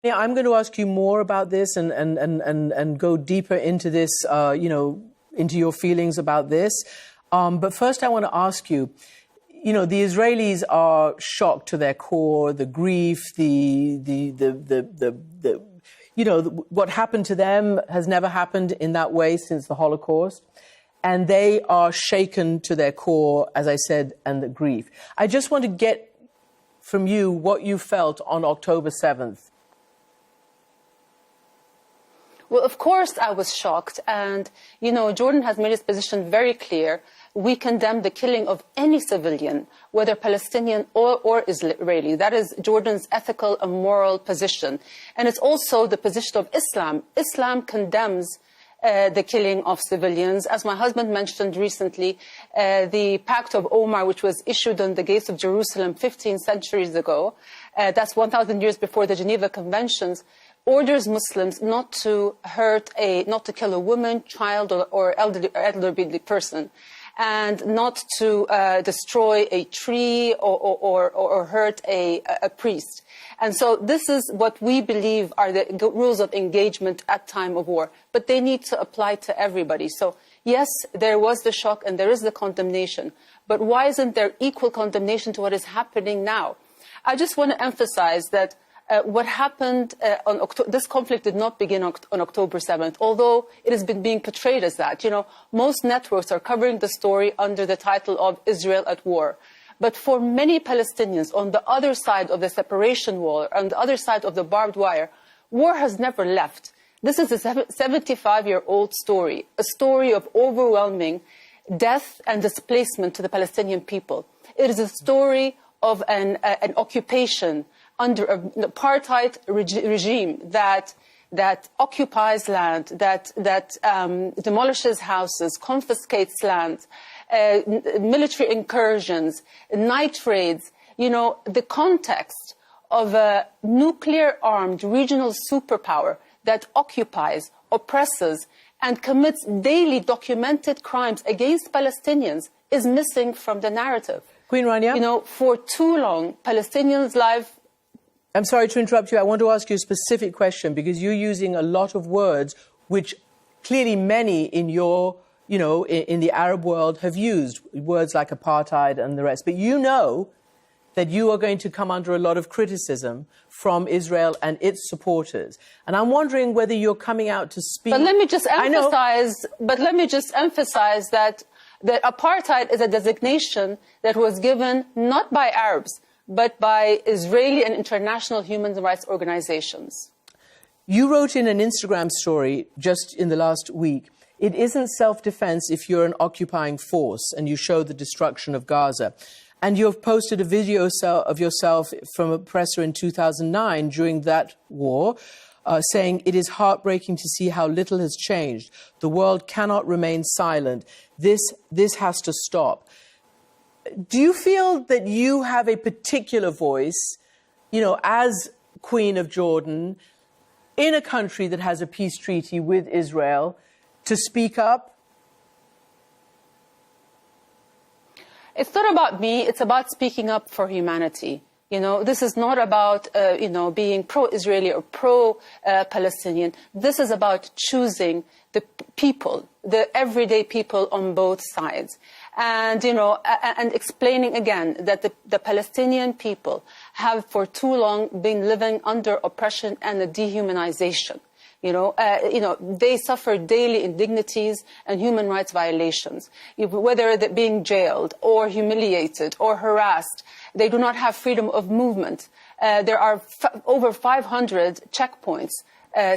Yeah, I'm going to ask you more about this and go deeper into this, into your feelings about this. But first I want to ask you, the Israelis are shocked to their core, the grief, what happened to them has never happened in that way since the Holocaust. And they are shaken to their core, as I said, and the grief. I just want to get from you what you felt on October 7th. Well, of course I was shocked. And, Jordan has made his position very clear. We condemn the killing of any civilian, whether Palestinian or Israeli. That is Jordan's ethical and moral position. And it's also the position of Islam. Islam condemns the killing of civilians. As my husband mentioned recently, the Pact of Omar, which was issued on the gates of Jerusalem 15 centuries ago, that's 1,000 years before the Geneva Conventions, orders Muslims not to kill a woman, child, or elderly person, and not to destroy a tree or hurt a priest. And so this is what we believe are the rules of engagement at time of war. But they need to apply to everybody. So yes, there was the shock and there is the condemnation. But why isn't there equal condemnation to what is happening now? I just want to emphasize that what happened this conflict did not begin on October 7th, although it has been being portrayed as that. Most networks are covering the story under the title of Israel at War. But for many Palestinians on the other side of the separation wall, on the other side of the barbed wire, war has never left. This is a 75-year-old story, a story of overwhelming death and displacement to the Palestinian people. It is a story of an occupation under an apartheid regime that occupies land, that demolishes houses, confiscates land, military incursions, night raids. The context of a nuclear-armed regional superpower that occupies, oppresses, and commits daily documented crimes against Palestinians is missing from the narrative. Queen Rania? For too long, Palestinians' life... I'm sorry to interrupt you. I want to ask you a specific question because you're using a lot of words which clearly many in your, in the Arab world have used, words like apartheid and the rest. But you know that you are going to come under a lot of criticism from Israel and its supporters. And I'm wondering whether you're coming out to speak... But let me just emphasize that apartheid is a designation that was given not by Arabs, but by Israeli and international human rights organizations. You wrote in an Instagram story just in the last week, it isn't self-defense if you're an occupying force, and you show the destruction of Gaza. And you have posted a video of yourself from a presser in 2009 during that war, saying, it is heartbreaking to see how little has changed. The world cannot remain silent. This has to stop. Do you feel that you have a particular voice, as Queen of Jordan, in a country that has a peace treaty with Israel, to speak up? It's not about me. It's about speaking up for humanity. This is not about, being pro-Israeli or pro-Palestinian. This is about choosing the people, the everyday people on both sides. And, and explaining again that the Palestinian people have for too long been living under oppression and a dehumanization. They suffer daily indignities and human rights violations, whether they're being jailed or humiliated or harassed. They do not have freedom of movement. There are over 500 checkpoints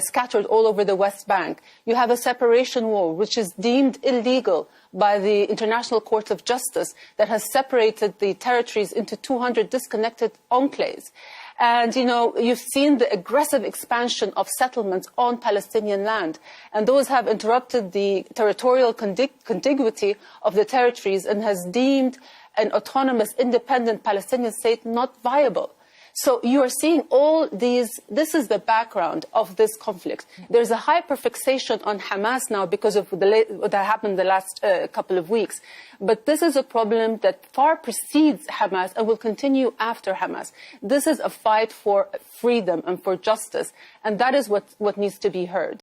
scattered all over the West Bank. You have a separation wall, which is deemed illegal by the International Court of Justice, that has separated the territories into 200 disconnected enclaves. And, you've seen the aggressive expansion of settlements on Palestinian land. And those have interrupted the territorial contiguity of the territories and has deemed an autonomous, independent Palestinian state not viable. So you are seeing all these, this is the background of this conflict. There's a hyperfixation on Hamas now because of what happened the last couple of weeks. But this is a problem that far precedes Hamas and will continue after Hamas. This is a fight for freedom and for justice, and that is what needs to be heard.